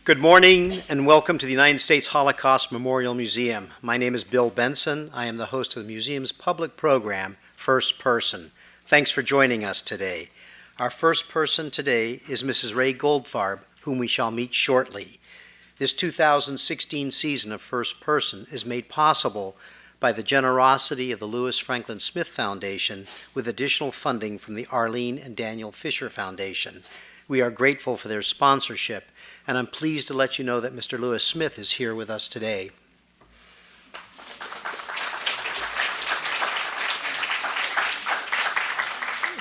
Good morning and welcome to the United States Holocaust Memorial Museum. My name is Bill Benson. I am the host of the museum's public program, First Person. Thanks for joining us today. Our first person today is Mrs. Ray Goldfarb, whom we shall meet shortly. This 2016 season of First Person is made possible by the generosity of the Lewis Franklin Smith Foundation with additional funding from the Arlene and Daniel Fisher Foundation. We are grateful for their sponsorship, and I'm pleased to let you know that Mr. Lewis Smith is here with us today.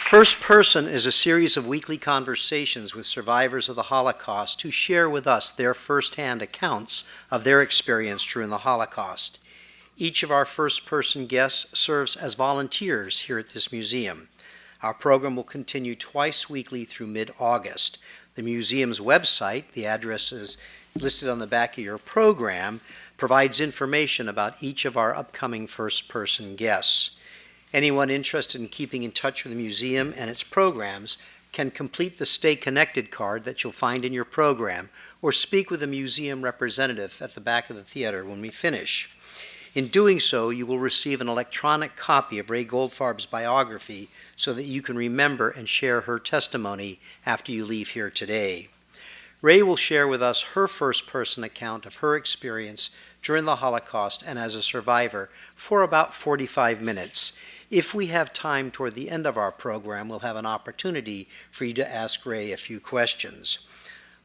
First Person is a series of weekly conversations with survivors of the Holocaust who share with us their firsthand accounts of their experience during the Holocaust. Each of our First Person guests serves as volunteers here at this museum. Our program will continue twice weekly through mid-August. The museum's website, the address is listed on the back of your program, provides information about each of our upcoming First Person guests. Anyone interested in keeping in touch with the museum and its programs can complete the Stay Connected card that you'll find in your program or speak with a museum representative at the back of the theater when we finish. In doing so, you will receive an electronic copy of Ray Goldfarb's biography so that you can remember and share her testimony after you leave here today. Ray will share with us her first-person account of her experience during the Holocaust and as a survivor for about 45 minutes. If we have time toward the end of our program, we'll have an opportunity for you to ask Ray a few questions.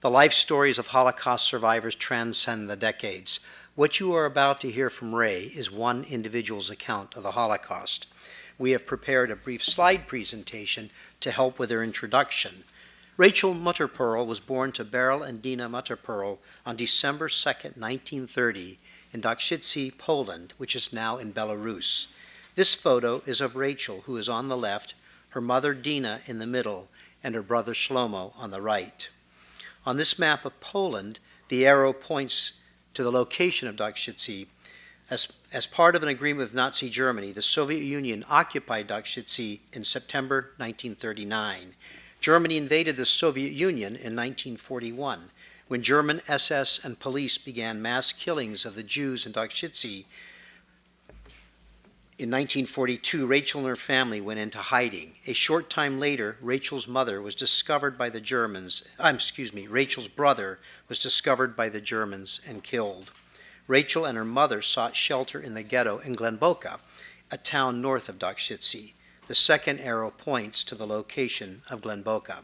The life stories of Holocaust survivors transcend the decades. What you are about to hear from Ray is one individual's account of the Holocaust. We have prepared a brief slide presentation to help with her introduction. Rachel Mutterpearl was born to Beryl and Dina Mutterpearl on December 2, 1930, in Dokshice, Poland, which is now in Belarus. This photo is of Rachel, who is on the left, her mother Dina in the middle, and her brother Shlomo on the right. On this map of Poland, the arrow points to the location of Dokshice. As part of an agreement with Nazi Germany, the Soviet Union occupied Dokshice in September 1939. Germany invaded the Soviet Union in 1941. When German SS and police began mass killings of the Jews in Dokshice, in 1942, Rachel and her family went into hiding. A short time later, Rachel's brother was discovered by the Germans and killed. Rachel and her mother sought shelter in the ghetto in Glenboka, a town north of Dokshice. The second arrow points to the location of Glenboka.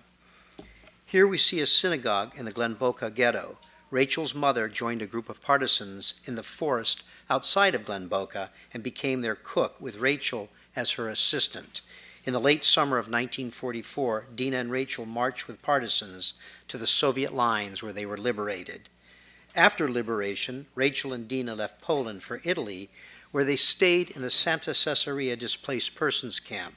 Here we see a synagogue in the Glenboka ghetto. Rachel's mother joined a group of partisans in the forest outside of Glenboka and became their cook with Rachel as her assistant. In the late summer of 1944, Dina and Rachel marched with partisans to the Soviet lines where they were liberated. After liberation, Rachel and Dina left Poland for Italy, where they stayed in the Santa Cesarea Displaced Persons Camp.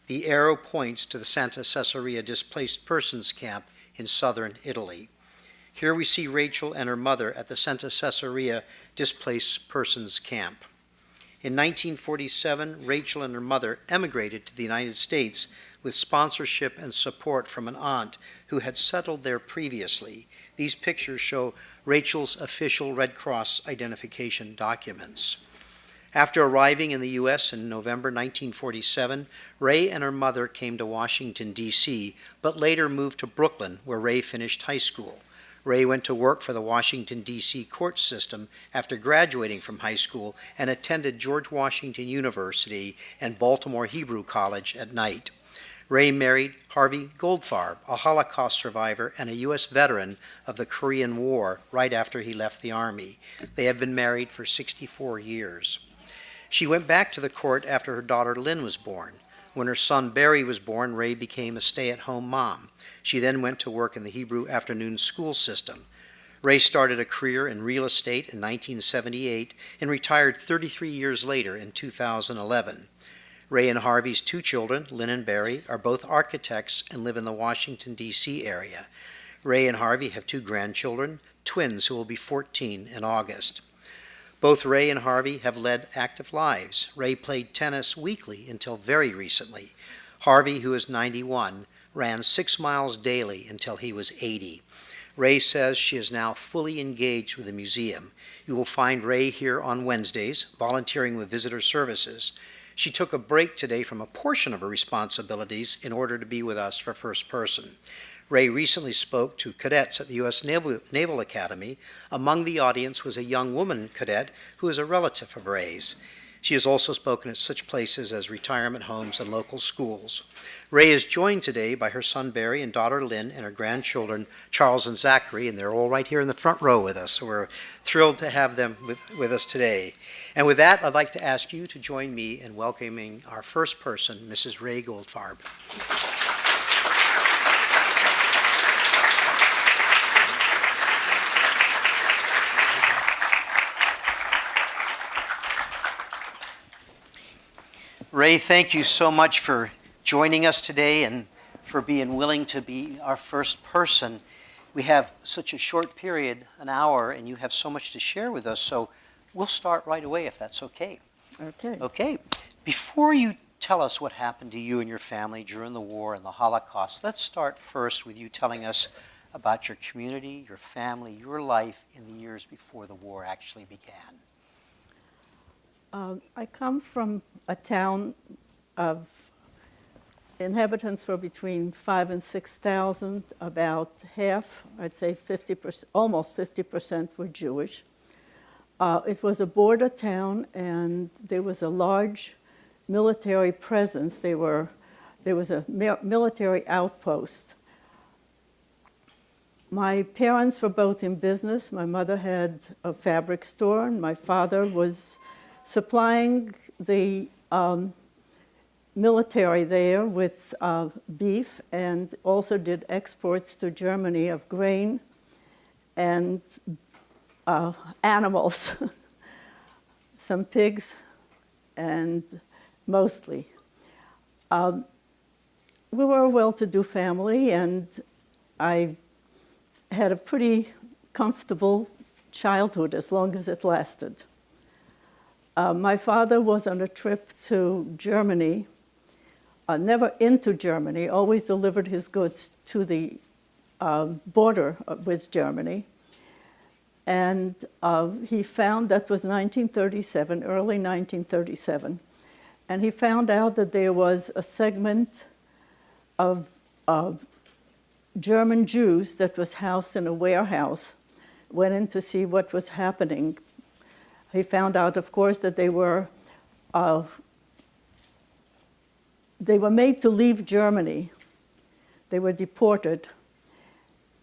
The arrow points to the Santa Cesarea Displaced Persons Camp in southern Italy. Here we see Rachel and her mother at the Santa Cesarea Displaced Persons Camp. In 1947, Rachel and her mother emigrated to the United States with sponsorship and support from an aunt who had settled there previously. These pictures show Rachel's official Red Cross identification documents. After arriving in the U.S. in November 1947, Ray and her mother came to Washington, D.C., but later moved to Brooklyn, where Ray finished high school. Ray went to work for the Washington, D.C. court system after graduating from high school and attended George Washington University and Baltimore Hebrew College at night. Ray married Harvey Goldfarb, a Holocaust survivor and a U.S. veteran of the Korean War right after he left the Army. They have been married for 64 years. She went back to the court after her daughter Lynn was born. When her son Barry was born, Ray became a stay-at-home mom. She then went to work in the Hebrew afternoon school system. Ray started a career in real estate in 1978 and retired 33 years later in 2011. Ray and Harvey's two children, Lynn and Barry, are both architects and live in the Washington, D.C. area. Ray and Harvey have two grandchildren, twins who will be 14 in August. Both Ray and Harvey have led active lives. Ray played tennis weekly until very recently. Harvey, who is 91, ran 6 miles daily until he was 80. Ray says she is now fully engaged with the museum. You will find Ray here on Wednesdays, volunteering with visitor services. She took a break today from a portion of her responsibilities in order to be with us for First Person. Ray recently spoke to cadets at the U.S. Naval Academy. Among the audience was a young woman cadet who is a relative of Ray's. She has also spoken at such places as retirement homes and local schools. Ray is joined today by her son Barry and daughter Lynn and her grandchildren Charles and Zachary, and they're all right here in the front row with us. So we're thrilled to have them with us today. And with that, I'd like to ask you to join me in welcoming our first person, Mrs. Ray Goldfarb. Ray, thank you so much for joining us today and for being willing to be our first person. We have such a short period, an hour, and you have so much to share with us, so we'll start right away if that's okay. Okay. Okay. Before you tell us what happened to you and your family during the war and the Holocaust, let's start first with you telling us about your community, your family, your life in the years before the war actually began. I come from a town of inhabitants were between 5,000 and 6,000. About half, I'd say 50%, almost 50% were Jewish. It was a border town, and there was a large military presence. There was a military outpost. My parents were both in business. My mother had a fabric store, and my father was supplying the military there with beef, and also did exports to Germany of grain and animals, some pigs, and mostly. We were a well-to-do family, and I had a pretty comfortable childhood as long as it lasted. My father was on a trip to Germany, never into Germany, always delivered his goods to the border with Germany. And he found, that was 1937, early 1937, and he found out that there was a segment of German Jews that was housed in a warehouse, went in to see what was happening. He found out, of course, that they were made to leave Germany. They were deported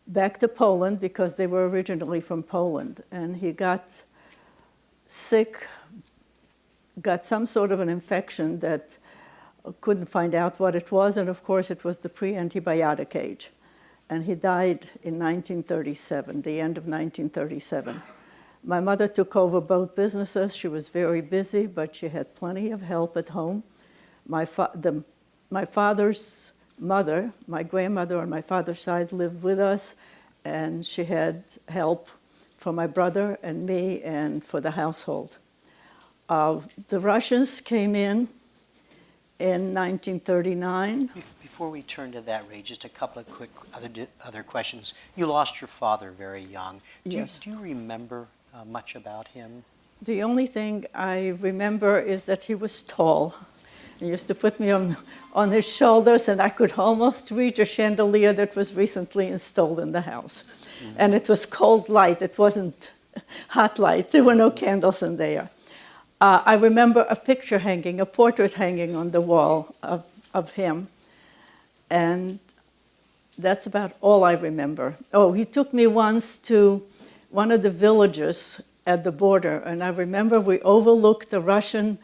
back to Poland because they were originally from Poland. And he got sick, got some sort of an infection that couldn't find out what it was, and of course it was the pre-antibiotic age. And he died in 1937, the end of 1937. My mother took over both businesses. She was very busy, but she had plenty of help at home. My father's mother, my grandmother on my father's side, lived with us, and she had help for my brother and me and for the household. The Russians came in 1939. Before we turn to that, Ray, just a couple of quick other questions. You lost your father very young. Yes. Do you remember much about him? The only thing I remember is that he was tall. He used to put me on his shoulders, and I could almost reach a chandelier that was recently installed in the house. Mm-hmm. And it was cold light. It wasn't hot light. There were no candles in there. I remember a picture hanging, a portrait hanging on the wall of him. And that's about all I remember. Oh, he took me once to one of the villages at the border, and I remember we overlooked the Russian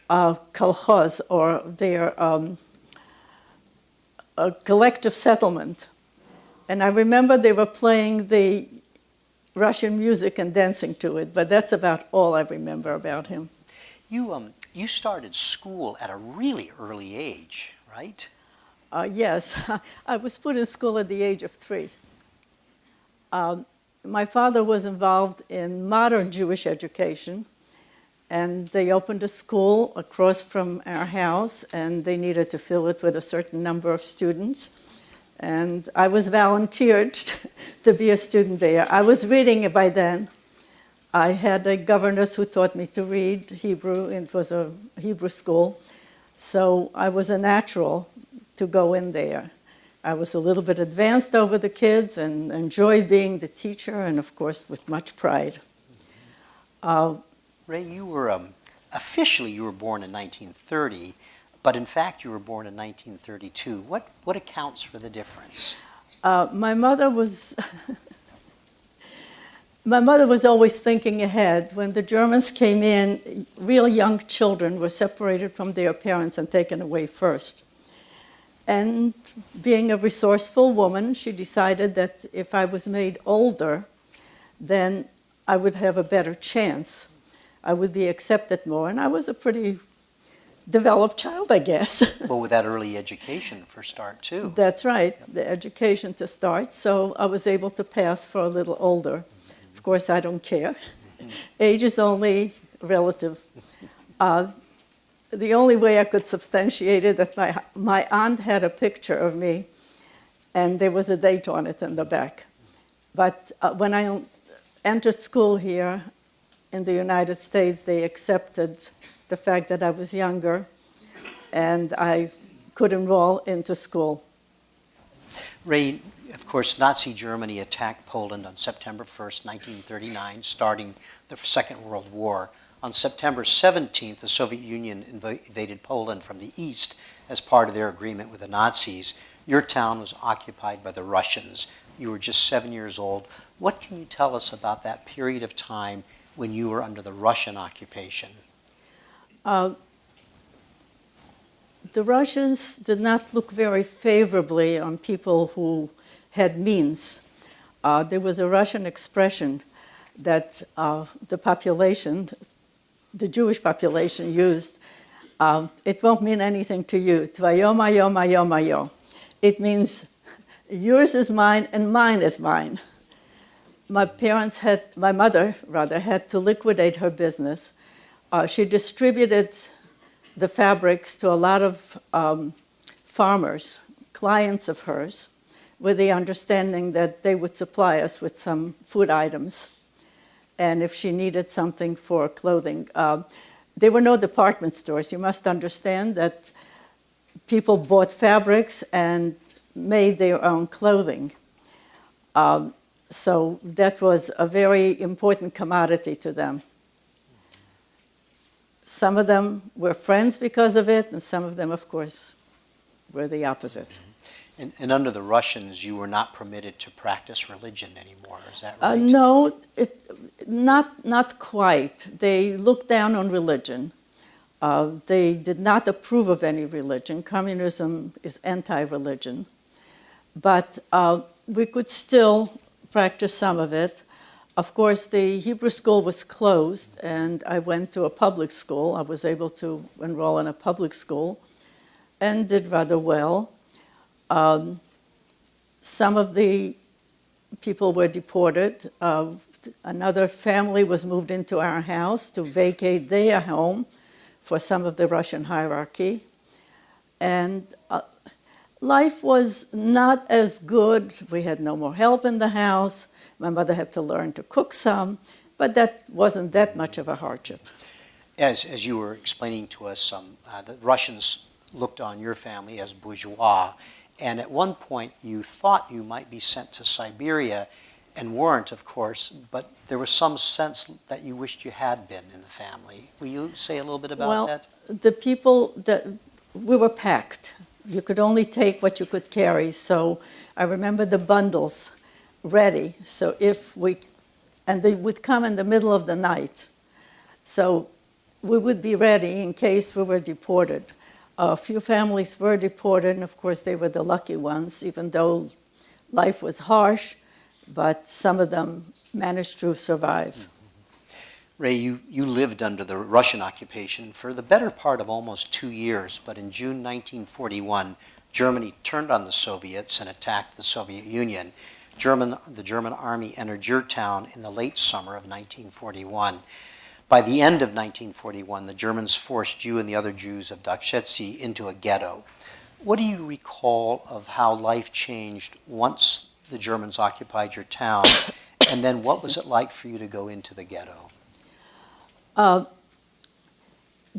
kolkhoz, or their collective settlement. And I remember they were playing the Russian music and dancing to it, but that's about all I remember about him. You started school at a really early age, right? Yes, I was put in school at the age of 3. My father was involved in modern Jewish education, and they opened a school across from our house, and they needed to fill it with a certain number of students. and I was volunteered to be a student there. I was reading by then. I had a governess who taught me to read Hebrew. It was a Hebrew school, so I was a natural to go in there. I was a little bit advanced over the kids and enjoyed being the teacher, and of course with much pride. Ray, you were officially you were born in 1930, but in fact you were born in 1932. What accounts for the difference? My mother was my mother was always thinking ahead. When the Germans came in, real young children were separated from their parents and taken away first. And being a resourceful woman, she decided that if I was made older, then I would have a better chance. I would be accepted more, and I was a pretty developed child, I guess. Well, with that early education for start, too. That's right, the education to start, so I was able to pass for a little older. Of course, I don't care. Age is only relative. The only way I could substantiate it that my aunt had a picture of me, and there was a date on it in the back. But when I entered school here in the United States, they accepted the fact that I was younger, and I could enroll into school. Ray, of course, Nazi Germany attacked Poland on September 1st, 1939, starting the Second World War. On September 17th, the Soviet Union invaded Poland from the east as part of their agreement with the Nazis. Your town was occupied by the Russians. You were just 7 years old. What can you tell us about that period of time when you were under the Russian occupation? The Russians did not look very favorably on people who had means. There was a Russian expression that the population, the Jewish population, used. It won't mean anything to you. Tvayo mayo mayo mayo. It means yours is mine and mine is mine. My mother had to liquidate her business. She distributed the fabrics to a lot of farmers, clients of hers, with the understanding that they would supply us with some food items. And if she needed something for clothing, there were no department stores. You must understand that people bought fabrics and made their own clothing. So that was a very important commodity to them. Some of them were friends because of it, and some of them, of course, were the opposite. And under the Russians, you were not permitted to practice religion anymore, is that right? No, not quite. They looked down on religion. They did not approve of any religion. Communism is anti-religion. But we could still practice some of it. Of course, the Hebrew school was closed, and I went to a public school. I was able to enroll in a public school and did rather well. Some of the people were deported. Another family was moved into our house to vacate their home for some of the Russian hierarchy. And life was not as good. We had no more help in the house. My mother had to learn to cook some, but that wasn't that much of a hardship. As you were explaining to us, the Russians looked on your family as bourgeois, and at one point you thought you might be sent to Siberia, and weren't, of course, but there was some sense that you wished you had been in the family. Will you say a little bit about that? The people, we were packed. You could only take what you could carry, so I remember the bundles ready, so and they would come in the middle of the night. So we would be ready in case we were deported. A few families were deported, and of course they were the lucky ones, even though life was harsh, but some of them managed to survive. Ray, you lived under the Russian occupation for the better part of almost 2 years, but in June 1941, Germany turned on the Soviets and attacked the Soviet Union. The German army entered your town in the late summer of 1941. By the end of 1941, the Germans forced you and the other Jews of Dakshetsy into a ghetto. What do you recall of how life changed once the Germans occupied your town? And then what was it like for you to go into the ghetto?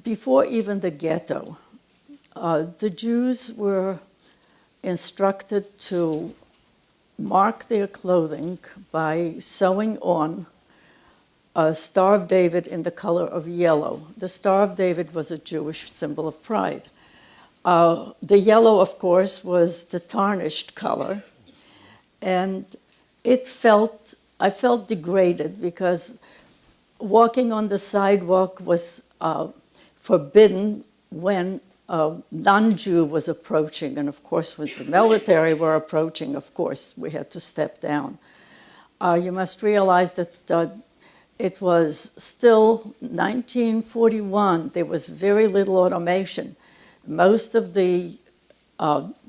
Before even the ghetto, the Jews were instructed to mark their clothing by sewing on a Star of David in the color of yellow. The Star of David was a Jewish symbol of pride. The yellow, of course, was the tarnished color, and I felt degraded because walking on the sidewalk was forbidden when a non-Jew was approaching, and of course when the military were approaching, of course we had to step down. You must realize that it was still 1941. There was very little automation. Most of the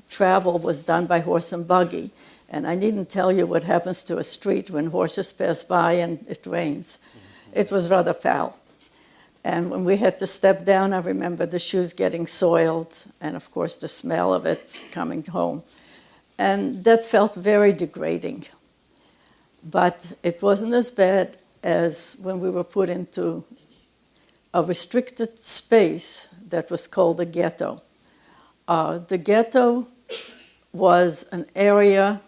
travel was done by horse and buggy, and I needn't tell you what happens to a street when horses pass by and it rains. It was rather foul. And when we had to step down, I remember the shoes getting soiled and, of course, the smell of it coming home. And that felt very degrading. But it wasn't as bad as when we were put into a restricted space that was called a ghetto. The ghetto was an area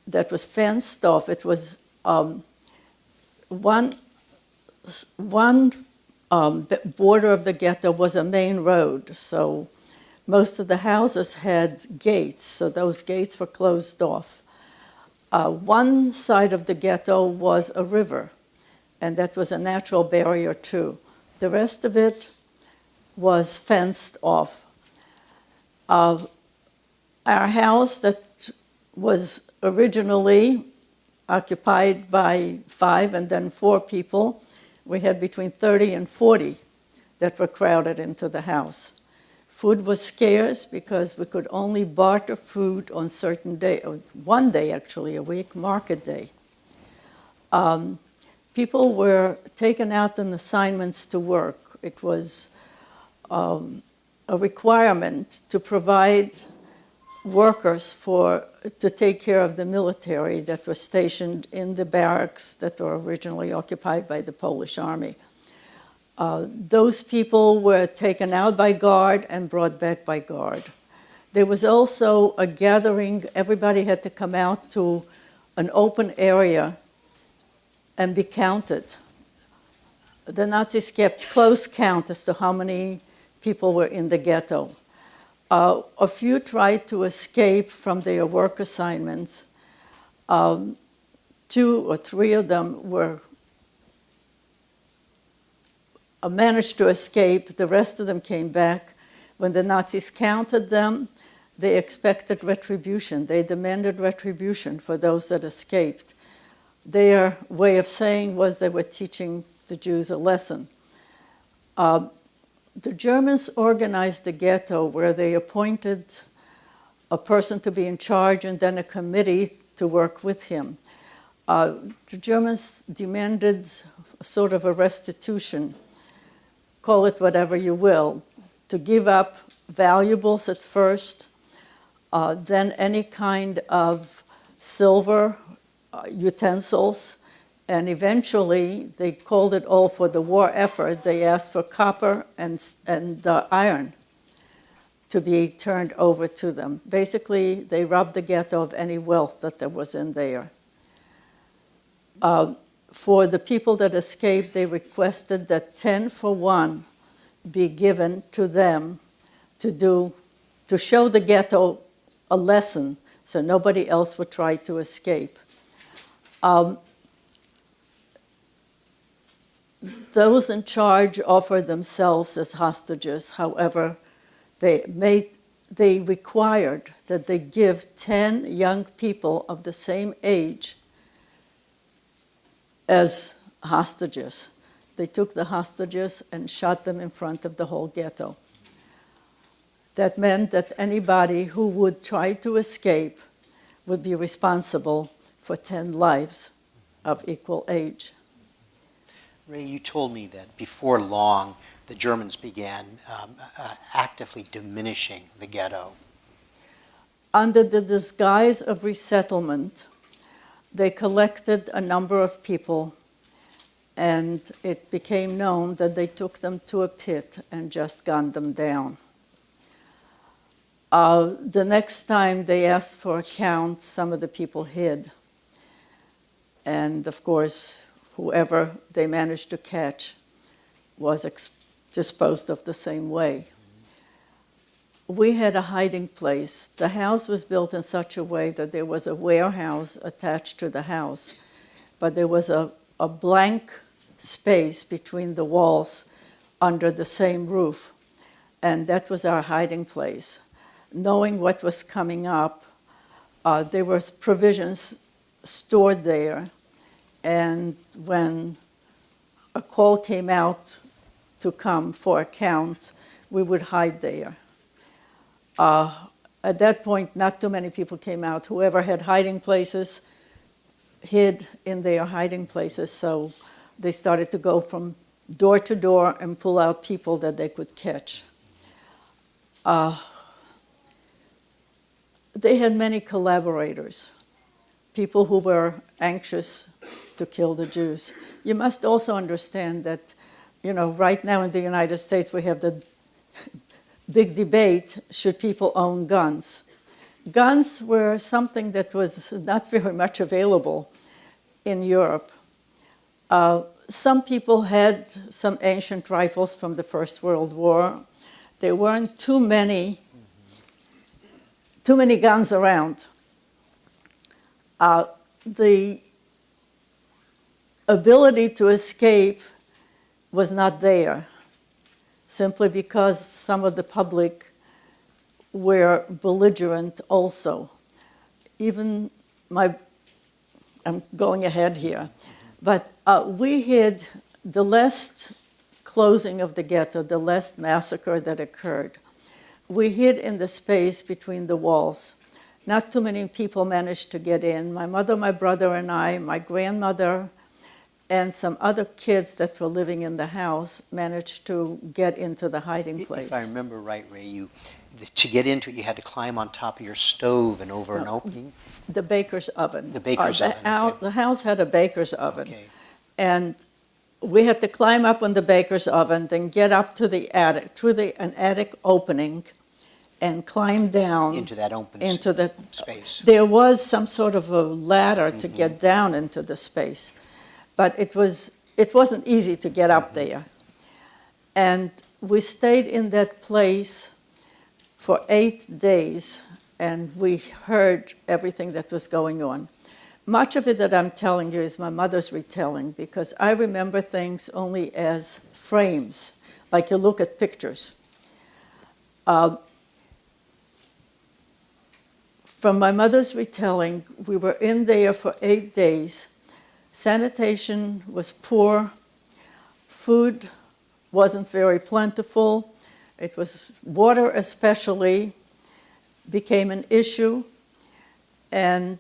that was fenced off. It was one border of the ghetto was a main road, so most of the houses had gates, so those gates were closed off. One side of the ghetto was a river, and that was a natural barrier too. The rest of it was fenced off. Our house that was originally occupied by 5 and then 4 people, we had between 30 and 40 that were crowded into the house. Food was scarce because we could only barter food on certain day, one day actually a week, market day. People were taken out on assignments to work. It was a requirement to provide workers to take care of the military that was stationed in the barracks that were originally occupied by the Polish army. Those people were taken out by guard and brought back by guard. There was also a gathering. Everybody had to come out to an open area and be counted. The Nazis kept close count as to how many people were in the ghetto. A few tried to escape from their work assignments. 2 or 3 of them managed to escape. The rest of them came back. When the Nazis counted them, they expected retribution. They demanded retribution for those that escaped. Their way of saying was they were teaching the Jews a lesson. The Germans organized the ghetto where they appointed a person to be in charge and then a committee to work with him. The Germans demanded sort of a restitution, call it whatever you will, to give up valuables at first, then any kind of silver utensils, and eventually they called it all for the war effort. They asked for copper and iron to be turned over to them. Basically, they robbed the ghetto of any wealth that there was in there. For the people that escaped, they requested that 10 for 1 be given to them to show the ghetto a lesson so nobody else would try to escape. Those in charge offered themselves as hostages. However, they required that they give 10 young people of the same age as hostages. They took the hostages and shot them in front of the whole ghetto. That meant that anybody who would try to escape would be responsible for 10 lives of equal age. Ray, you told me that before long, the Germans began actively diminishing the ghetto. Under the disguise of resettlement, they collected a number of people, and it became known that they took them to a pit and just gunned them down. The next time they asked for a count, some of the people hid. And of course, whoever they managed to catch was disposed of the same way. We had a hiding place. The house was built in such a way that there was a warehouse attached to the house, but there was a blank space between the walls under the same roof, and that was our hiding place. Knowing what was coming up, there was provisions stored there, and when a call came out to come for a count, we would hide there. At that point, not too many people came out. Whoever had hiding places hid in their hiding places, so they started to go from door to door and pull out people that they could catch. They had many collaborators, people who were anxious to kill the Jews. You must also understand that, right now in the United States we have the big debate, should people own guns? Guns were something that was not very much available in Europe. Some people had some ancient rifles from the First World War. There weren't too many guns around. The ability to escape was not there, simply because some of the public were belligerent also. I'm going ahead here, but we hid the last closing of the ghetto, the last massacre that occurred. We hid in the space between the walls. Not too many people managed to get in. My mother, my brother, and I, my grandmother, and some other kids that were living in the house managed to get into the hiding place. If I remember right, Ray, to get into it, you had to climb on top of your stove and over an opening? The baker's oven. The baker's oven, okay. The house had a baker's oven. Okay. And we had to climb up on the baker's oven, then get up to the attic, through an attic opening, and climb down into that open space. There was some sort of a ladder to get down into the space, but it wasn't easy to get up there. And we stayed in that place for 8 days, and we heard everything that was going on. Much of it that I'm telling you is my mother's retelling, because I remember things only as frames, like you look at pictures. From my mother's retelling, we were in there for 8 days. Sanitation was poor. Food wasn't very plentiful. It was water especially became an issue. And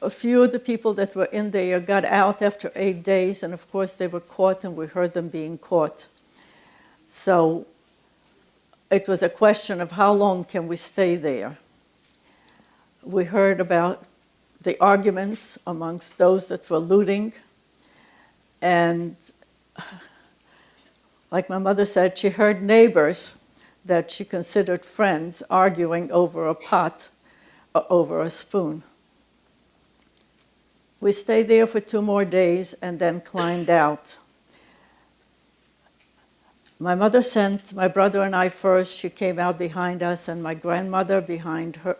a few of the people that were in there got out after 8 days, and of course they were caught, and we heard them being caught. So it was a question of how long can we stay there. We heard about the arguments amongst those that were looting, and like my mother said, she heard neighbors that she considered friends arguing over a pot or over a spoon. We stayed there for 2 more days and then climbed out. My mother sent my brother and I first. She came out behind us, and my grandmother behind her.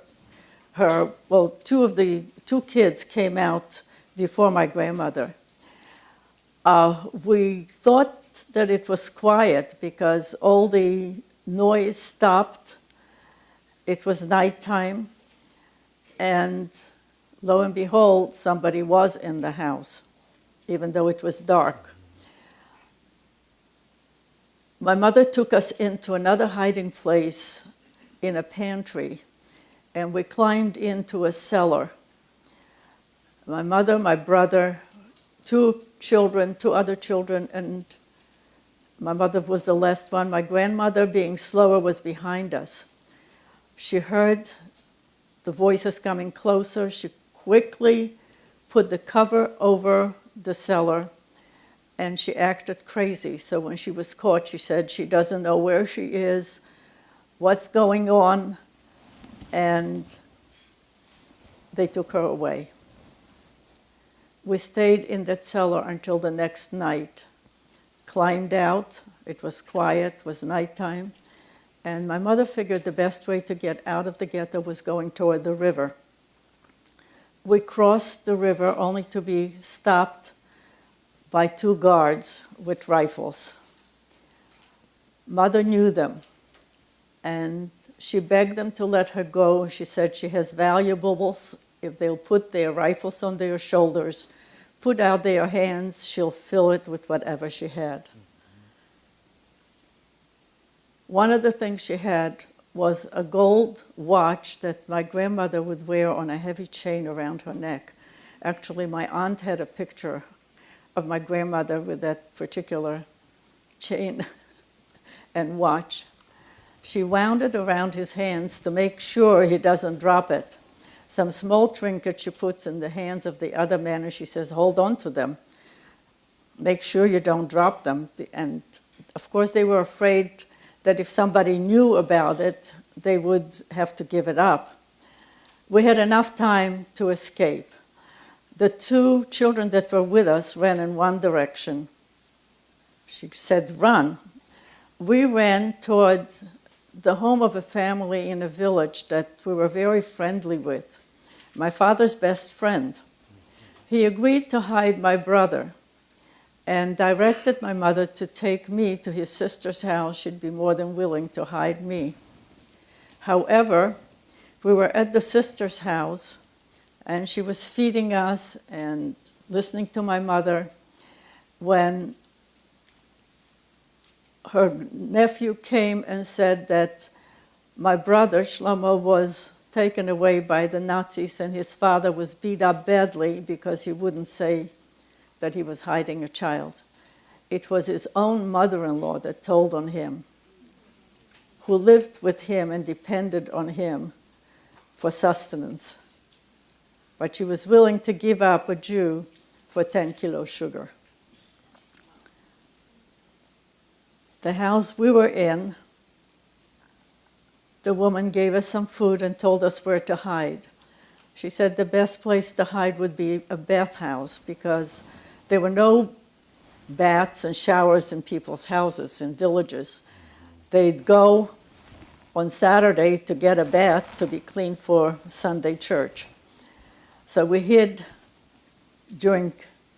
Well, 2 kids came out before my grandmother. We thought that it was quiet because all the noise stopped. It was nighttime, and lo and behold, somebody was in the house, even though it was dark. My mother took us into another hiding place in a pantry, and we climbed into a cellar. My mother, my brother, two other children, and my mother was the last one. My grandmother, being slower, was behind us. She heard the voices coming closer. She quickly put the cover over the cellar, and she acted crazy. So when she was caught, she said she doesn't know where she is, what's going on, and they took her away. We stayed in that cellar until the next night, climbed out. It was quiet, it was nighttime, and my mother figured the best way to get out of the ghetto was going toward the river. We crossed the river only to be stopped by two guards with rifles. Mother knew them, and she begged them to let her go. She said she has valuables. If they'll put their rifles on their shoulders, put out their hands, she'll fill it with whatever she had. One of the things she had was a gold watch that my grandmother would wear on a heavy chain around her neck. Actually, my aunt had a picture of my grandmother with that particular chain and watch. She wound it around his hands to make sure he doesn't drop it. Some small trinket she puts in the hands of the other men, and she says, hold on to them. Make sure you don't drop them. And of course, they were afraid that if somebody knew about it, they would have to give it up. We had enough time to escape. The two children that were with us ran in one direction. She said, run. We ran toward the home of a family in a village that we were very friendly with, my father's best friend. He agreed to hide my brother and directed my mother to take me to his sister's house. She'd be more than willing to hide me. However, we were at the sister's house, and she was feeding us and listening to my mother when her nephew came and said that my brother, Shlomo, was taken away by the Nazis, and his father was beat up badly because he wouldn't say that he was hiding a child. It was his own mother-in-law that told on him, who lived with him and depended on him for sustenance. But she was willing to give up a Jew for 10 kilos sugar. The house we were in, the woman gave us some food and told us where to hide. She said the best place to hide would be a bathhouse because there were no baths and showers in people's houses in villages. They'd go on Saturday to get a bath to be clean for Sunday church. So we hid during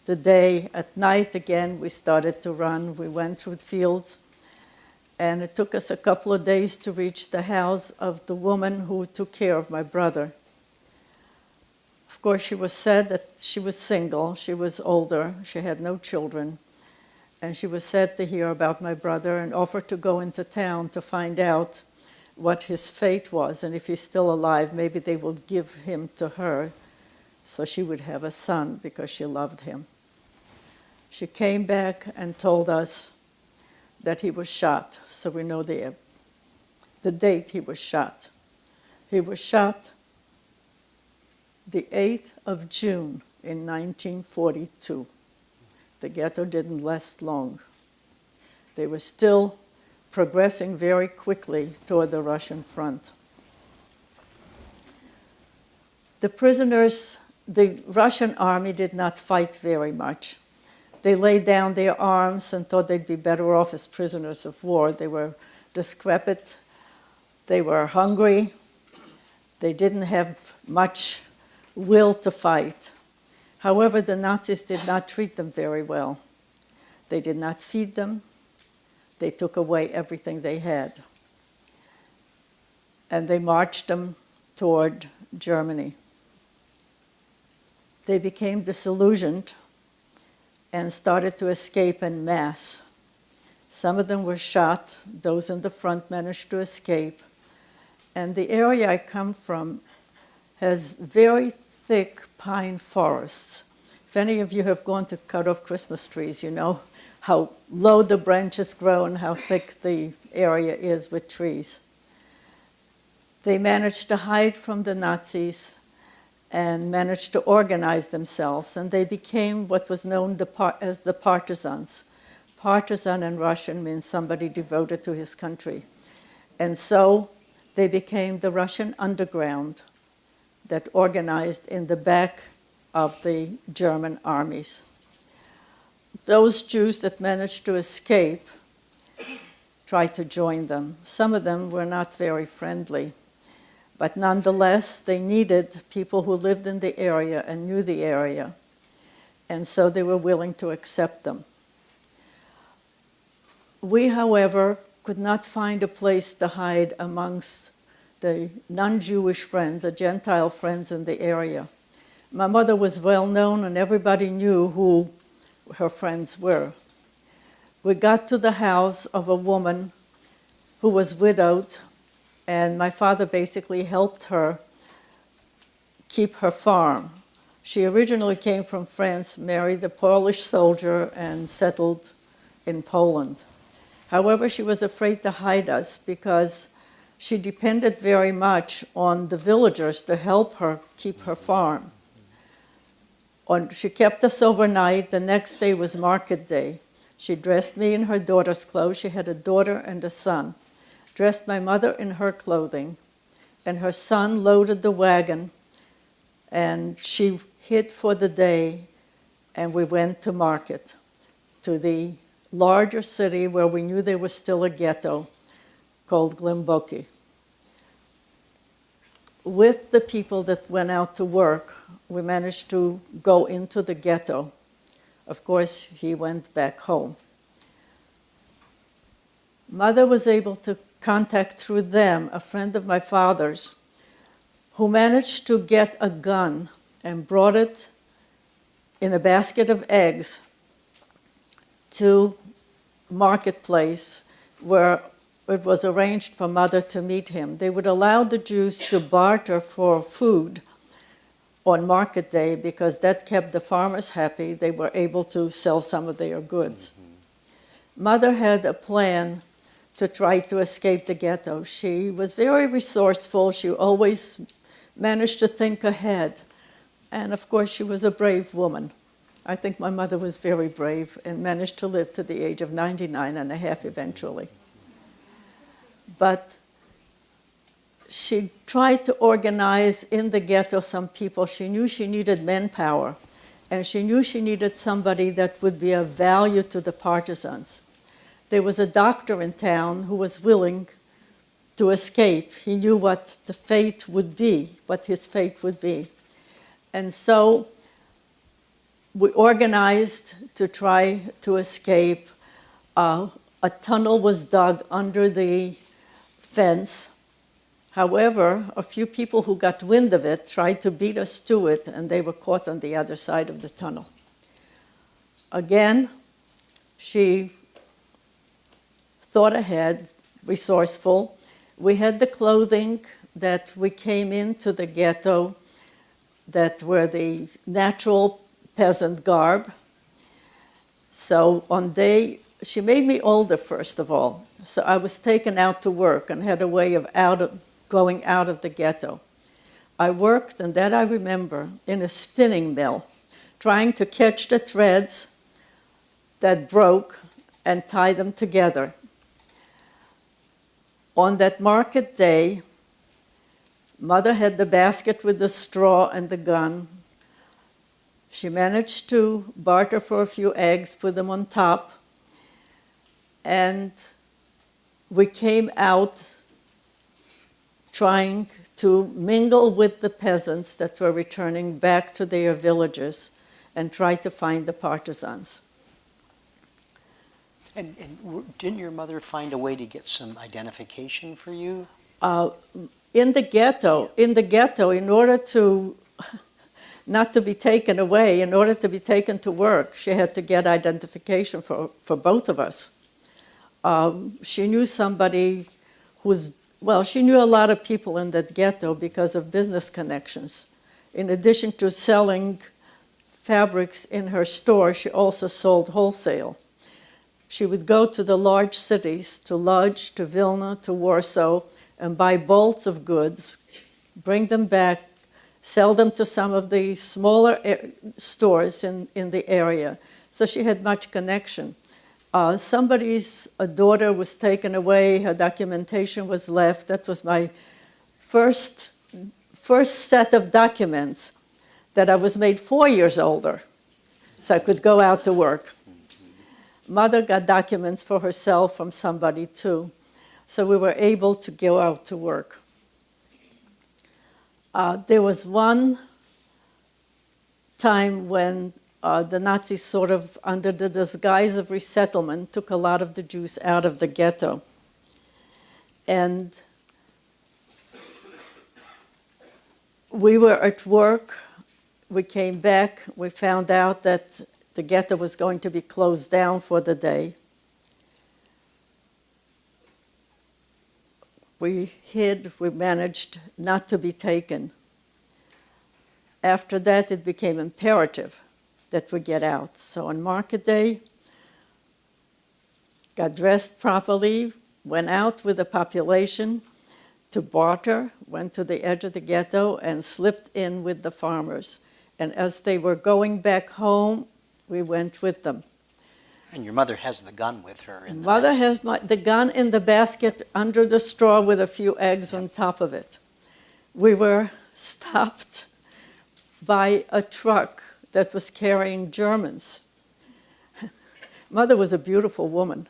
the day. At night, again, we started to run. We went through the fields, and it took us a couple of days to reach the house of the woman who took care of my brother. Of course, she was sad that she was single. She was older. She had no children. And she was sad to hear about my brother and offered to go into town to find out what his fate was. And if he's still alive, maybe they will give him to her so she would have a son because she loved him. She came back and told us that he was shot. So we know the date he was shot. He was shot the 8th of June in 1942. The ghetto didn't last long. They were still progressing very quickly toward the Russian front. The prisoners, the Russian army did not fight very much. They laid down their arms and thought they'd be better off as prisoners of war. They were decrepit, they were hungry, they didn't have much will to fight. However, the Nazis did not treat them very well. They did not feed them. They took away everything they had. And they marched them toward Germany. They became disillusioned and started to escape en masse. Some of them were shot. Those in the front managed to escape. And the area I come from has very thick pine forests. If any of you have gone to cut off Christmas trees, you know how low the branches grow and how thick the area is with trees. They managed to hide from the Nazis and managed to organize themselves, and they became what was known as the partisans. Partisan in Russian means somebody devoted to his country. And so they became the Russian underground that organized in the back of the German armies. Those Jews that managed to escape tried to join them. Some of them were not very friendly, but nonetheless, they needed people who lived in the area and knew the area, and so they were willing to accept them. We, however, could not find a place to hide amongst the non-Jewish friends, the Gentile friends in the area. My mother was well known and everybody knew who her friends were. We got to the house of a woman who was widowed, and my father basically helped her keep her farm. She originally came from France, married a Polish soldier, and settled in Poland. However, she was afraid to hide us because she depended very much on the villagers to help her keep her farm. She kept us overnight. The next day was market day. She dressed me in her daughter's clothes. She had a daughter and a son. Dressed my mother in her clothing, and her son loaded the wagon, and she hid for the day, and we went to market, to the larger city where we knew there was still a ghetto called Głębokie. With the people that went out to work, we managed to go into the ghetto. Of course, he went back home. Mother was able to contact through them a friend of my father's who managed to get a gun and brought it in a basket of eggs to marketplace where it was arranged for Mother to meet him. They would allow the Jews to barter for food on market day because that kept the farmers happy. They were able to sell some of their goods. Mother had a plan to try to escape the ghetto. She was very resourceful. She always managed to think ahead. And of course, she was a brave woman. I think my mother was very brave and managed to live to the age of 99 and a half eventually. But she tried to organize in the ghetto some people. She knew she needed manpower, and she knew she needed somebody that would be of value to the partisans. There was a doctor in town who was willing to escape. He knew what the fate would be, what his fate would be. And so we organized to try to escape. A tunnel was dug under the fence. However, a few people who got wind of it tried to beat us to it, and they were caught on the other side of the tunnel. Again, she thought ahead, resourceful. We had the clothing that we came into the ghetto that were the natural peasant garb. So she made me older, first of all. So I was taken out to work and had a way of going out of the ghetto. I worked, and that I remember, in a spinning mill, trying to catch the threads that broke and tie them together. On that market day, Mother had the basket with the straw and the gun. She managed to barter for a few eggs, put them on top, and we came out trying to mingle with the peasants that were returning back to their villages and try to find the partisans. And didn't your mother find a way to get some identification for you? In the ghetto, in order to not to be taken away, in order to be taken to work, she had to get identification for both of us. She knew somebody she knew a lot of people in that ghetto because of business connections. In addition to selling fabrics in her store, she also sold wholesale. She would go to the large cities, to Lodz, to Vilna, to Warsaw, and buy bolts of goods, bring them back, sell them to some of the smaller stores in the area. So she had much connection. Somebody's daughter was taken away, her documentation was left. That was my first set of documents that I was made 4 years older, so I could go out to work. Mother got documents for herself from somebody too, so we were able to go out to work. There was one time when the Nazis sort of, under the disguise of resettlement, took a lot of the Jews out of the ghetto. And we were at work, we came back, we found out that the ghetto was going to be closed down for the day. We hid, we managed not to be taken. After that, it became imperative that we get out. So on market day, got dressed properly, went out with the population to barter, went to the edge of the ghetto and slipped in with the farmers. And as they were going back home, we went with them. And your mother has the gun with her. Mother has the gun in the basket under the straw with a few eggs on top of it. We were stopped by a truck that was carrying Germans. Mother was a beautiful woman.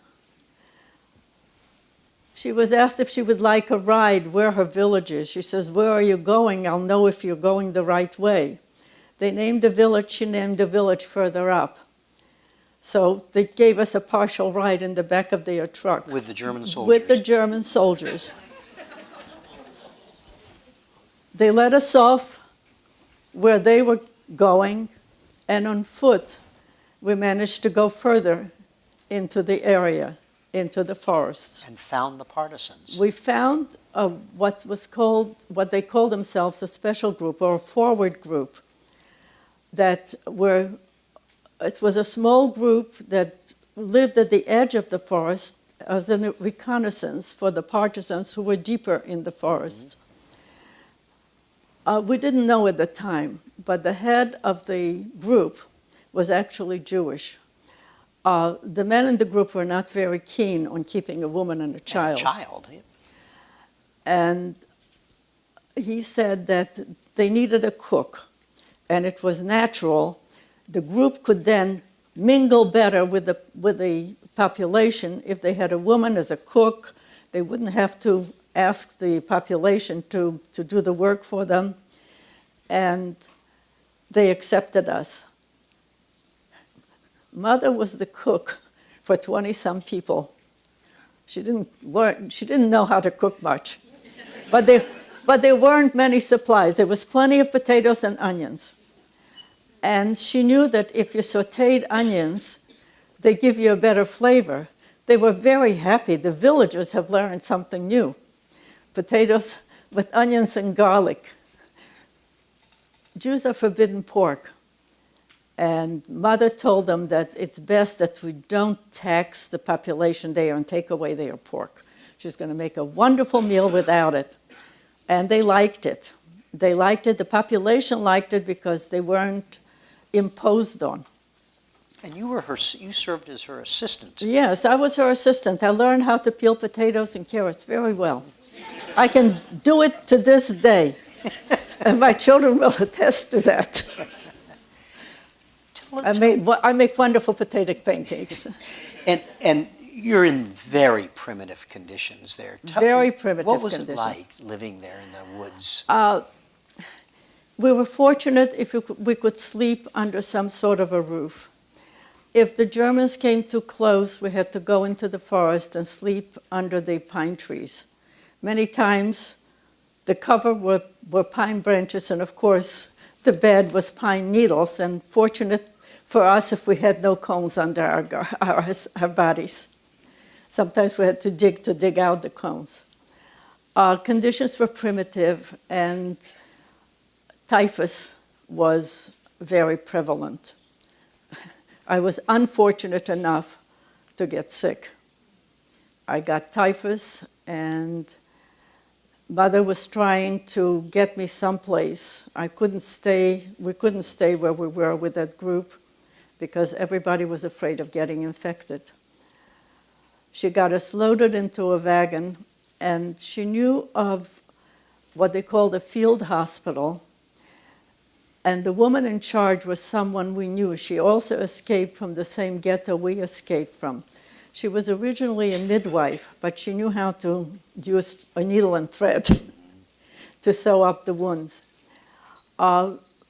She was asked if she would like a ride, where her village is. She says, "Where are you going? I'll know if you're going the right way." They named a village, she named a village further up. So they gave us a partial ride in the back of their truck. With the German soldiers? With the German soldiers. They let us off where they were going, and on foot we managed to go further into the area, into the forests. And found the partisans. We found what they called themselves a special group or a forward group it was a small group that lived at the edge of the forest as a reconnaissance for the partisans who were deeper in the forest. We didn't know at the time, but the head of the group was actually Jewish. The men in the group were not very keen on keeping a woman and a child. Yeah. And he said that they needed a cook, and it was natural. The group could then mingle better with the population if they had a woman as a cook. They wouldn't have to ask the population to do the work for them, and they accepted us. Mother was the cook for 20-some people. She didn't know how to cook much, but there weren't many supplies. There was plenty of potatoes and onions. And she knew that if you sauteed onions, they give you a better flavor. They were very happy. The villagers have learned something new. Potatoes with onions and garlic. Jews are forbidden pork. And Mother told them that it's best that we don't tax the population there and take away their pork. She's going to make a wonderful meal without it. And they liked it. They liked it. The population liked it because they weren't imposed on. And you served as her assistant. Yes, I was her assistant. I learned how to peel potatoes and carrots very well. I can do it to this day. And my children will attest to that. I make wonderful potato pancakes. And you're in very primitive conditions there. Very primitive conditions. What was conditions. it like living there in the woods? We were fortunate if we could sleep under some sort of a roof. If the Germans came too close, we had to go into the forest and sleep under the pine trees. Many times, the cover were pine branches, and of course, the bed was pine needles, and fortunate for us if we had no cones under our bodies. Sometimes we had to dig out the cones. Conditions were primitive, and typhus was very prevalent. I was unfortunate enough to get sick. I got typhus, and Mother was trying to get me someplace. We couldn't stay where we were with that group because everybody was afraid of getting infected. She got us loaded into a wagon, and she knew of what they called a field hospital, and the woman in charge was someone we knew. She also escaped from the same ghetto we escaped from. She was originally a midwife, but she knew how to use a needle and thread to sew up the wounds.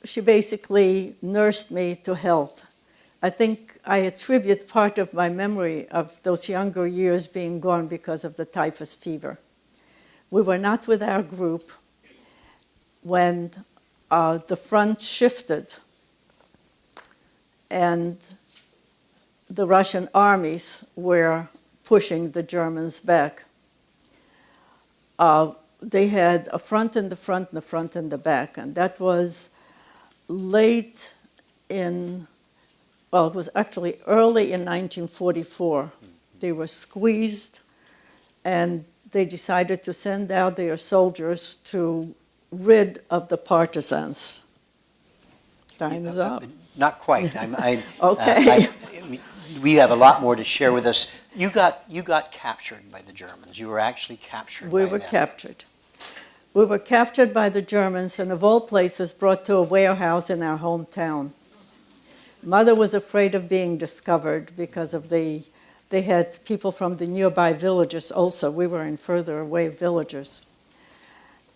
She basically nursed me to health. I think I attribute part of my memory of those younger years being gone because of the typhus fever. We were not with our group when the front shifted and the Russian armies were pushing the Germans back. They had a front in the front and a front in the back, and that was late in, well, it was actually early in 1944. They were squeezed, and they decided to send out their soldiers to rid of the partisans. Time is up. Not quite. Okay. We have a lot more to share with us. You got captured by the Germans. You were actually captured We by were them. captured. We were captured by the Germans and, of all places, brought to a warehouse in our hometown. Mother was afraid of being discovered because of they had people from the nearby villages also. We were in further away villages.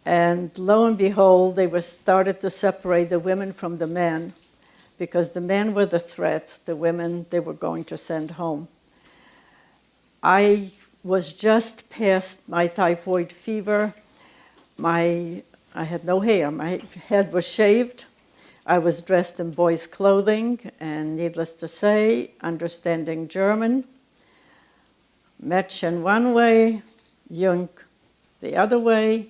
And lo and behold, they started to separate the women from the men, because the men were the threat, the women they were going to send home. I was just past my typhoid fever. I had no hair. My head was shaved. I was dressed in boys' clothing, and needless to say, understanding German. Mädchen one way, Jung the other way.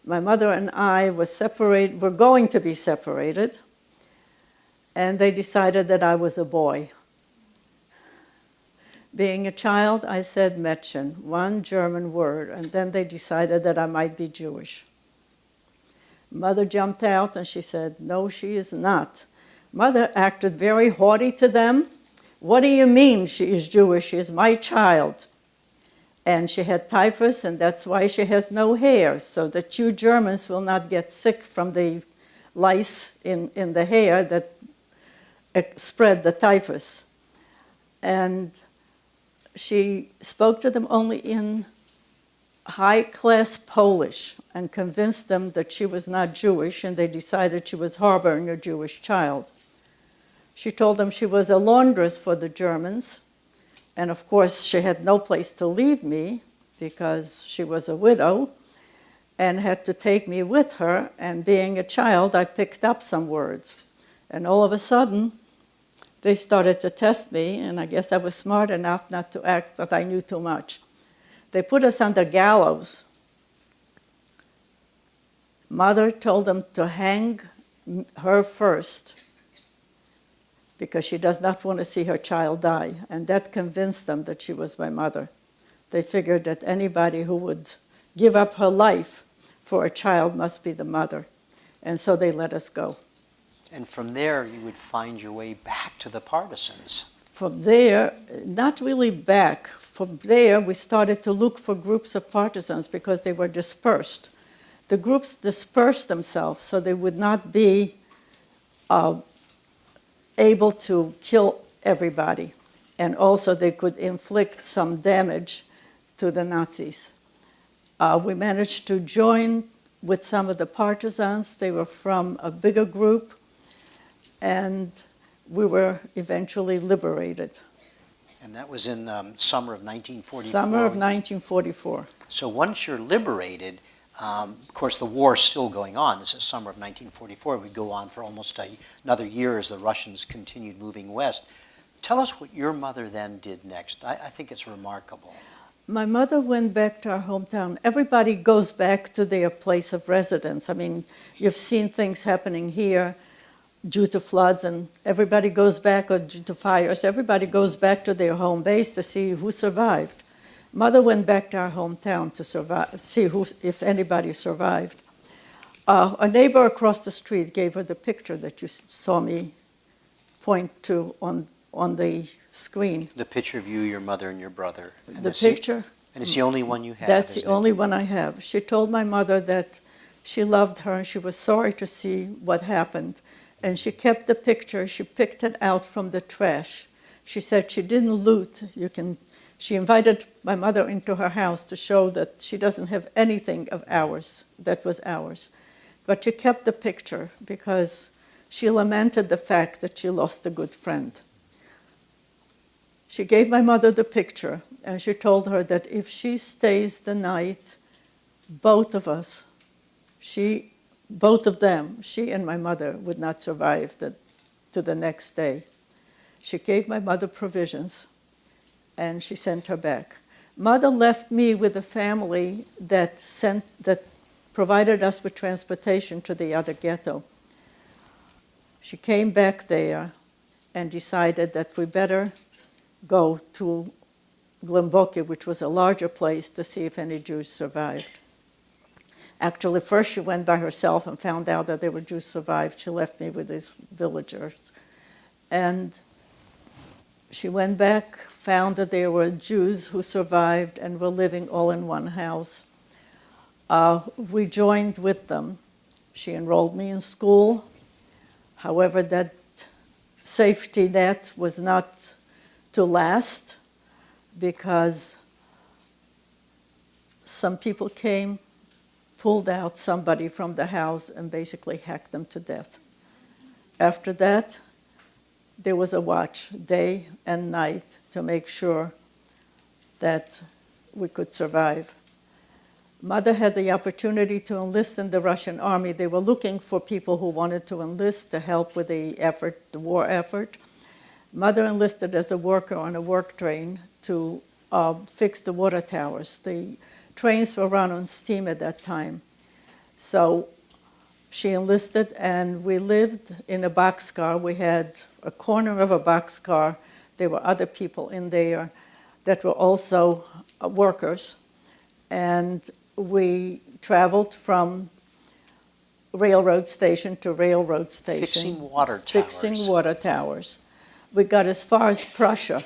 My mother and I were going to be separated, and they decided that I was a boy. Being a child, I said Mädchen, one German word, and then they decided that I might be Jewish. Mother jumped out and she said, no, she is not. Mother acted very haughty to them. What do you mean she is Jewish? She is my child. And she had typhus, and that's why she has no hair, so that you Germans will not get sick from the lice in the hair that spread the typhus. And she spoke to them only in high-class Polish and convinced them that she was not Jewish, and they decided she was harboring a Jewish child. She told them she was a laundress for the Germans, and of course she had no place to leave me because she was a widow and had to take me with her, and being a child, I picked up some words. And all of a sudden, they started to test me, and I guess I was smart enough not to act that I knew too much. They put us on the gallows. Mother told them to hang her first because she does not want to see her child die, and that convinced them that she was my mother. They figured that anybody who would give up her life for a child must be the mother, and so they let us go. And from there, you would find your way back to the partisans. From there, not really back. From there, we started to look for groups of partisans because they were dispersed. The groups dispersed themselves so they would not be able to kill everybody. And also they could inflict some damage to the Nazis. We managed to join with some of the partisans. They were from a bigger group, and we were eventually liberated. And that was in summer of 1944? Summer of 1944. So once you're liberated, of course the war is still going on. This is summer of 1944. It would go on for almost another year as the Russians continued moving west. Tell us what your mother then did next. I think it's remarkable. My mother went back to our hometown. Everybody goes back to their place of residence. I mean, you've seen things happening here. due to floods, and everybody goes back, or due to fires, everybody goes back to their home base to see who survived. Mother went back to our hometown to see if anybody survived. A neighbor across the street gave her the picture that you saw me point to on the screen. The picture of you, your mother, and your brother. And The picture, And it's the only one you have. that's the isn't it? only one I have. She told my mother that she loved her and she was sorry to see what happened. And she kept the picture. She picked it out from the trash. She said she didn't loot. She invited my mother into her house to show that she doesn't have anything of ours that was ours. But she kept the picture because she lamented the fact that she lost a good friend. She gave my mother the picture, and she told her that if she stays the night, both of them, she and my mother, would not survive to the next day. She gave my mother provisions, and she sent her back. Mother left me with a family that provided us with transportation to the other ghetto. She came back there and decided that we better go to Glenboki, which was a larger place, to see if any Jews survived. Actually, first she went by herself and found out that there were Jews survived. She left me with these villagers. And she went back, found that there were Jews who survived and were living all in one house. We joined with them. She enrolled me in school. However, that safety net was not to last because some people came, pulled out somebody from the house, and basically hacked them to death. After that, there was a watch day and night to make sure that we could survive. Mother had the opportunity to enlist in the Russian army. They were looking for people who wanted to enlist to help with the war effort. Mother enlisted as a worker on a work train to fix the water towers. The trains were run on steam at that time. So she enlisted, and we lived in a boxcar. We had a corner of a boxcar. There were other people in there that were also workers. And we traveled from railroad station to railroad station. Fixing water towers. Fixing water towers. We got as far as Prussia,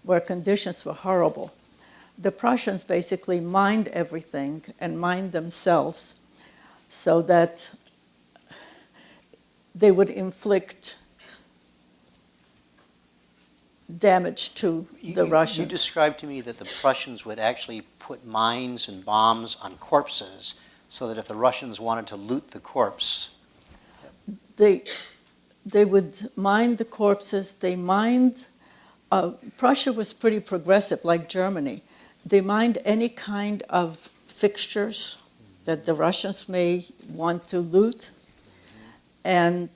where conditions were horrible. The Prussians basically mined everything and mined themselves so that they would inflict damage to the Russians. You described to me that the Prussians would actually put mines and bombs on corpses so that if the Russians wanted to loot the corpse. They would mine the corpses. They mined, Prussia was pretty progressive, like Germany. They mined any kind of fixtures that the Russians may want to loot. And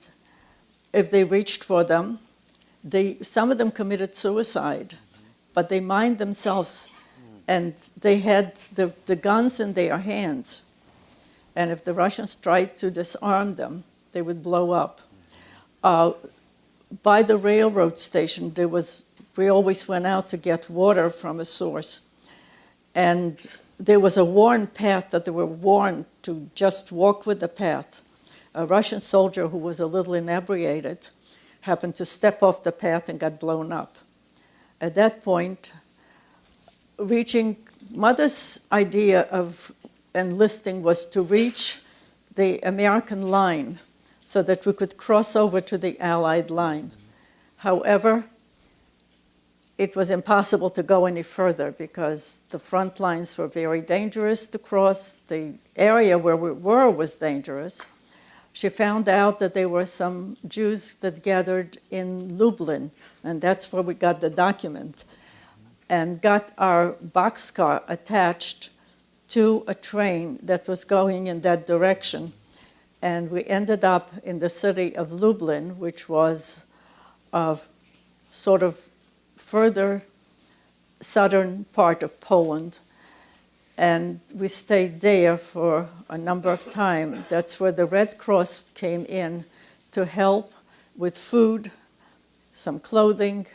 if they reached for them, some of them committed suicide, but they mined themselves, and they had the guns in their hands. And if the Russians tried to disarm them, they would blow up. By the railroad station, we always went out to get water from a source. And there was a worn path that they were warned to just walk with the path. A Russian soldier who was a little inebriated happened to step off the path and got blown up. At that point, Mother's idea of enlisting was to reach the American line so that we could cross over to the Allied line. However, it was impossible to go any further because the front lines were very dangerous to cross. The area where we were was dangerous. She found out that there were some Jews that gathered in Lublin, and that's where we got the document, and got our boxcar attached to a train that was going in that direction. And we ended up in the city of Lublin, which was sort of further southern part of Poland. And we stayed there for a number of time. That's where the Red Cross came in to help with food, some clothing,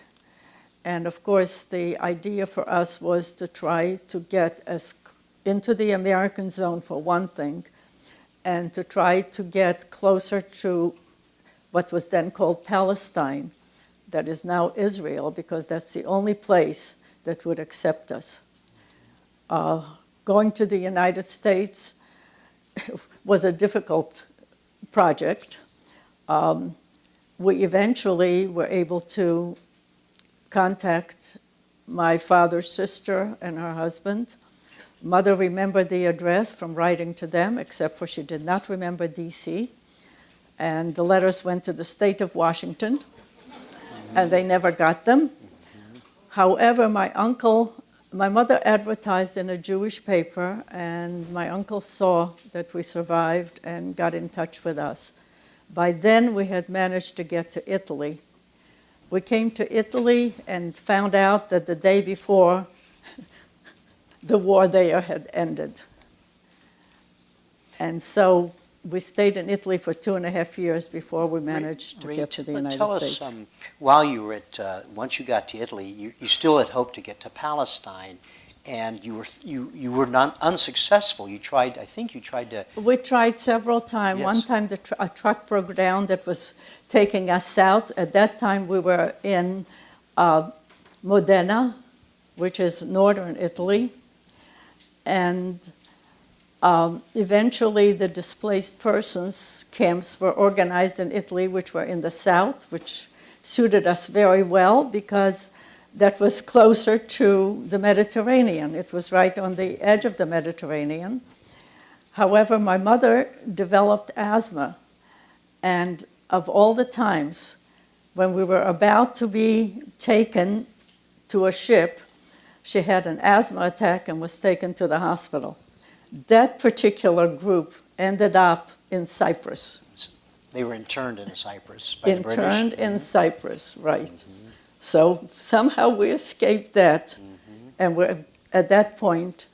and of course the idea for us was to try to get us into the American zone for one thing, and to try to get closer to what was then called Palestine, that is now Israel, because that's the only place that would accept us. Going to the United States was a difficult project. We eventually were able to contact my father's sister and her husband. Mother remembered the address from writing to them, except for she did not remember D.C. And the letters went to the state of Washington, and they never got them. However, my mother advertised in a Jewish paper, and my uncle saw that we survived and got in touch with us. By then, we had managed to get to Italy. We came to Italy and found out that the day before, the war there had ended. And so we stayed in Italy for 2.5 years before we managed to get to the United States. Tell us, while you were once you got to Italy, you still had hoped to get to Palestine, and you were not unsuccessful. I think you tried to. We tried several times. Yes. One time a truck broke down that was taking us south. At that time we were in Modena, which is northern Italy. And eventually the displaced persons camps were organized in Italy, which were in the south, which suited us very well because that was closer to the Mediterranean. It was right on the edge of the Mediterranean. However, my mother developed asthma, and of all the times when we were about to be taken to a ship, she had an asthma attack and was taken to the hospital. That particular group ended up in Cyprus. They were interned in Cyprus by the British. Interned in Cyprus, right. Mm-hmm. So somehow we escaped that, and we're at that point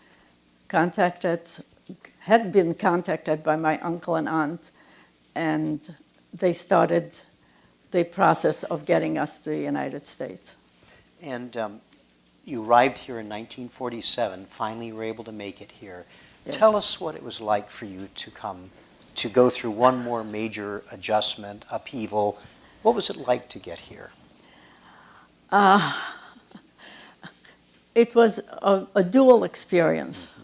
had been contacted by my uncle and aunt, and they started the process of getting us to the United States. And you arrived here in 1947, finally were able to make it here. Yes. Tell us what it was like for you to go through one more major adjustment, upheaval. What was it like to get here? It was a dual experience.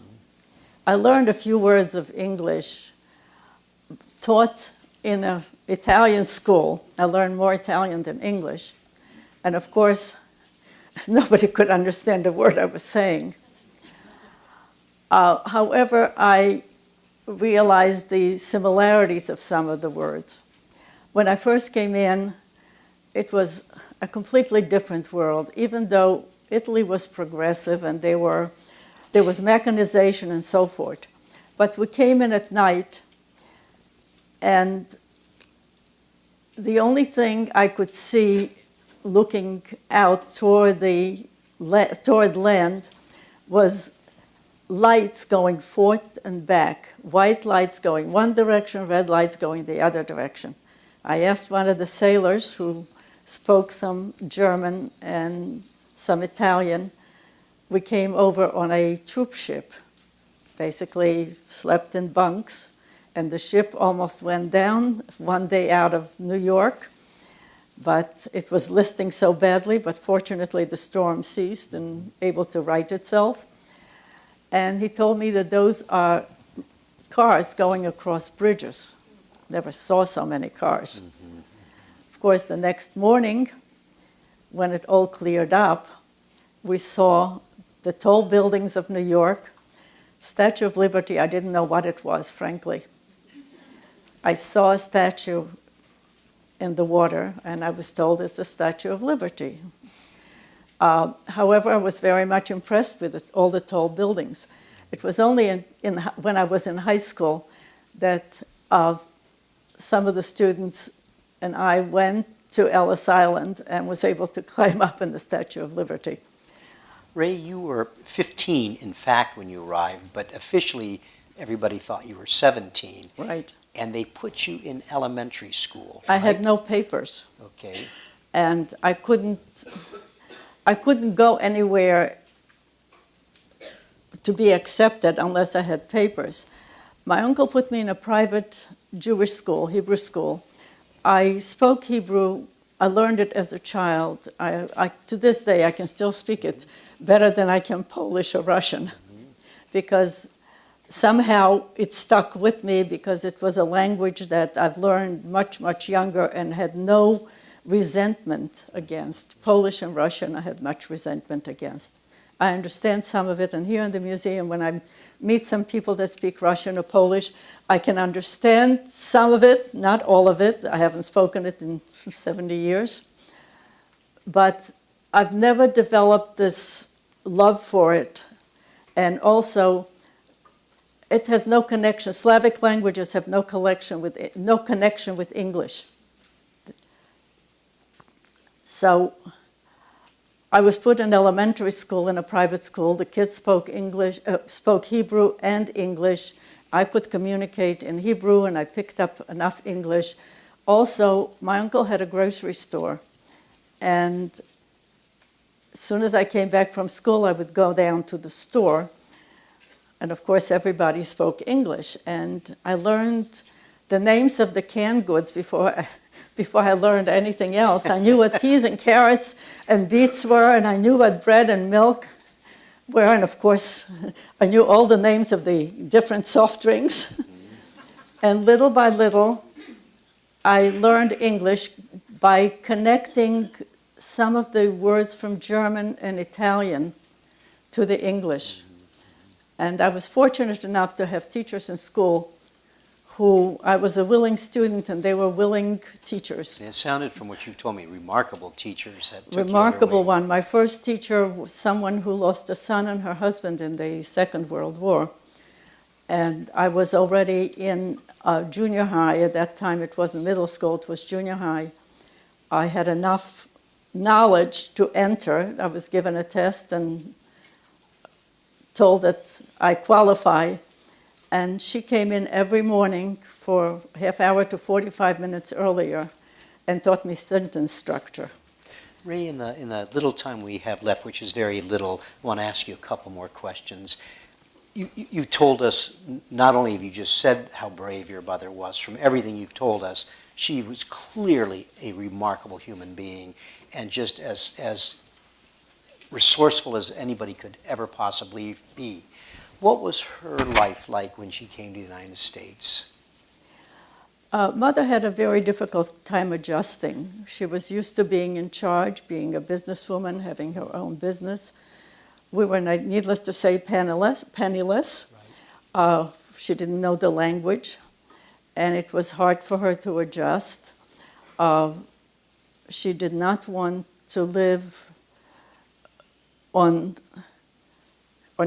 I learned a few words of English, taught in an Italian school. I learned more Italian than English. And of course, nobody could understand a word I was saying. However, I realized the similarities of some of the words. When I first came in, it was a completely different world, even though Italy was progressive and there was mechanization and so forth. But we came in at night, and the only thing I could see looking out toward land was lights going forth and back, white lights going one direction, red lights going the other direction. I asked one of the sailors who spoke some German and some Italian. We came over on a troop ship, basically slept in bunks, and the ship almost went down one day out of New York, but it was listing so badly, but fortunately the storm ceased and able to right itself. And he told me that those are cars going across bridges. Never saw so many cars. Mm-hmm. Of course, the next morning, when it all cleared up, we saw the tall buildings of New York, Statue of Liberty. I didn't know what it was, frankly. I saw a statue in the water, and I was told it's the Statue of Liberty. However, I was very much impressed with all the tall buildings. It was only when I was in high school that some of the students and I went to Ellis Island and was able to climb up in the Statue of Liberty. Ray, you were 15, in fact, when you arrived, but officially everybody thought you were 17, Right. and they put you in elementary school. I had right? no papers, Okay. and I couldn't go anywhere to be accepted unless I had papers. My uncle put me in a private Jewish school, Hebrew school. I spoke Hebrew. I learned it as a child. To this day, I can still speak it better than I can Polish or Russian, because somehow it stuck with me, because it was a language that I've learned much, much younger and had no resentment against. Polish and Russian I had much resentment against. I understand some of it, and here in the museum, when I meet some people that speak Russian or Polish, I can understand some of it, not all of it. I haven't spoken it in 70 years. But I've never developed this love for it. And also, it has no connection. Slavic languages have no connection with English. So I was put in elementary school, in a private school. The kids spoke Hebrew and English. I could communicate in Hebrew, and I picked up enough English. Also, my uncle had a grocery store, and as soon as I came back from school, I would go down to the store, and of course, everybody spoke English. And I learned the names of the canned goods before I learned anything else. I knew what peas and carrots and beets were, and I knew what bread and milk were, and of course, I knew all the names of the different soft drinks. And little by little, I learned English by connecting some of the words from German and Italian to the English. And I was fortunate enough to have teachers in school who I was a willing student, and they were willing teachers. It sounded, from what you told me, remarkable teachers that took Remarkable you under wing. one. My first teacher was someone who lost a son and her husband in the Second World War. And I was already in junior high. At that time, it wasn't middle school, it was junior high. I had enough knowledge to enter. I was given a test and told that I qualify. And she came in every morning for half hour to 45 minutes earlier and taught me sentence structure. Ray, in the little time we have left, which is very little, I want to ask you a couple more questions. You told us, not only have you just said how brave your mother was, from everything you've told us, she was clearly a remarkable human being, and just as resourceful as anybody could ever possibly be. What was her life like when she came to the United States? Mother had a very difficult time adjusting. She was used to being in charge, being a businesswoman, having her own business. We were, needless to say, penniless. Right. She didn't know the language, and it was hard for her to adjust. She did not want to live on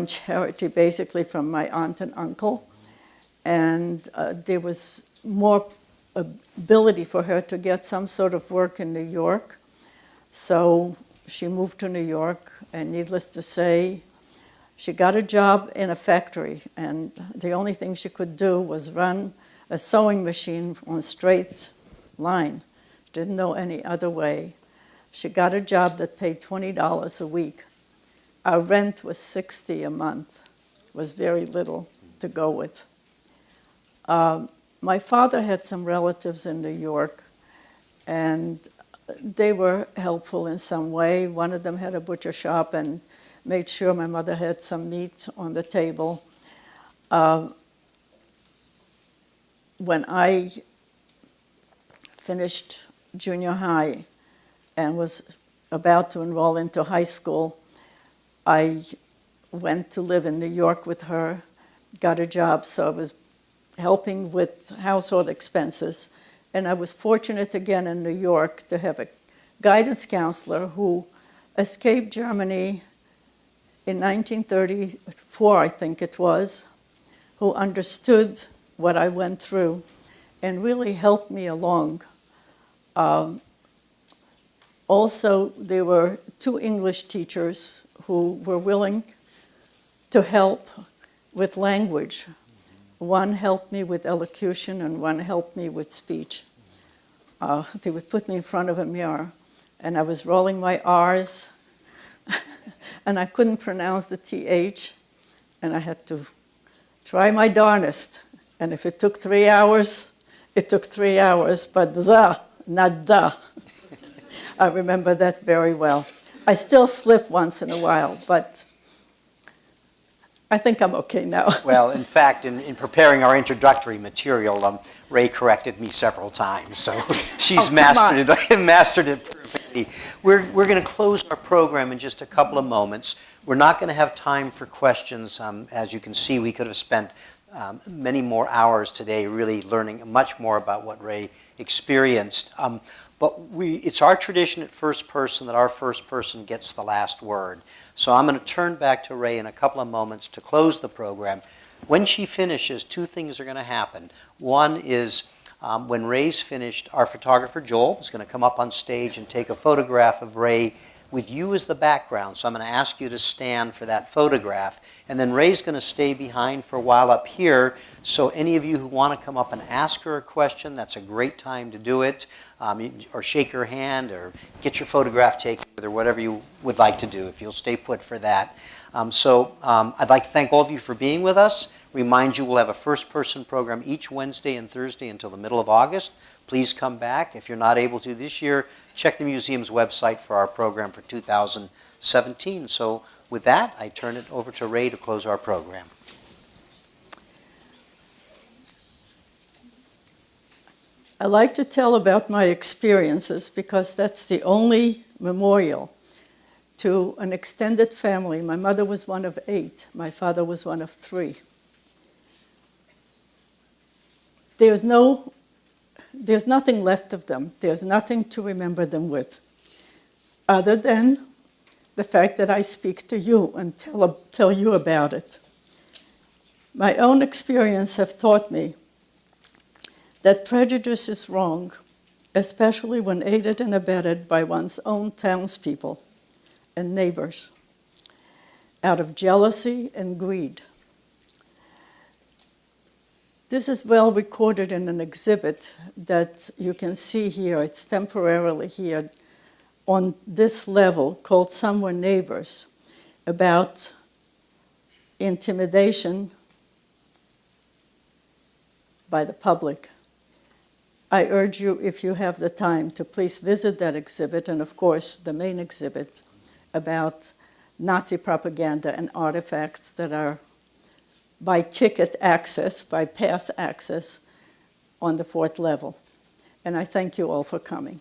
charity, basically, from my aunt and uncle. And there was more ability for her to get some sort of work in New York. So she moved to New York, and needless to say, she got a job in a factory, and the only thing she could do was run a sewing machine on a straight line. Didn't know any other way. She got a job that paid $20 a week. Our rent was $60 a month. It was very little to go with. My father had some relatives in New York, and they were helpful in some way. One of them had a butcher shop and made sure my mother had some meat on the table. When I finished junior high and was about to enroll into high school, I went to live in New York with her, got a job, so I was helping with household expenses. And I was fortunate again in New York to have a guidance counselor who escaped Germany in 1934, I think it was, who understood what I went through and really helped me along. Also, there were 2 English teachers who were willing to help with language. One helped me with elocution and one helped me with speech. They would put me in front of a mirror, and I was rolling my R's, and I couldn't pronounce the TH, and I had to try my darnest. And if it took 3 hours, it took 3 hours, but not the. I remember that very well. I still slip once in a while, but I think I'm okay now. Well, in fact, in preparing our introductory material, Ray corrected me several times, so she's mastered it perfectly. We're going to close our program in just a couple of moments. We're not going to have time for questions. As you can see, we could have spent many more hours today really learning much more about what Ray experienced. But it's our tradition at First Person that our first person gets the last word. So I'm going to turn back to Ray in a couple of moments to close the program. When she finishes, two things are going to happen. One is when Ray's finished, our photographer Joel is going to come up on stage and take a photograph of Ray with you as the background. So I'm going to ask you to stand for that photograph. And then Ray's going to stay behind for a while up here. So any of you who want to come up and ask her a question, that's a great time to do it. Or shake her hand or get your photograph taken with her, whatever you would like to do, if you'll stay put for that. I'd like to thank all of you for being with us. Remind you we'll have a first-person program each Wednesday and Thursday until the middle of August. Please come back. If you're not able to this year, check the museum's website for our program for 2017. So with that, I turn it over to Ray to close our program. I like to tell about my experiences because that's the only memorial to an extended family. My mother was one of 8. My father was one of 3. There's nothing left of them. There's nothing to remember them with, other than the fact that I speak to you and tell you about it. My own experience have taught me that prejudice is wrong, especially when aided and abetted by one's own townspeople and neighbors, out of jealousy and greed. This is well recorded in an exhibit that you can see here. It's temporarily here on this level called Some Were Neighbors, about intimidation by the public. I urge you, if you have the time, to please visit that exhibit, and of course the main exhibit about Nazi propaganda and artifacts that are by ticket access, by pass access on the 4th level. And I thank you all for coming.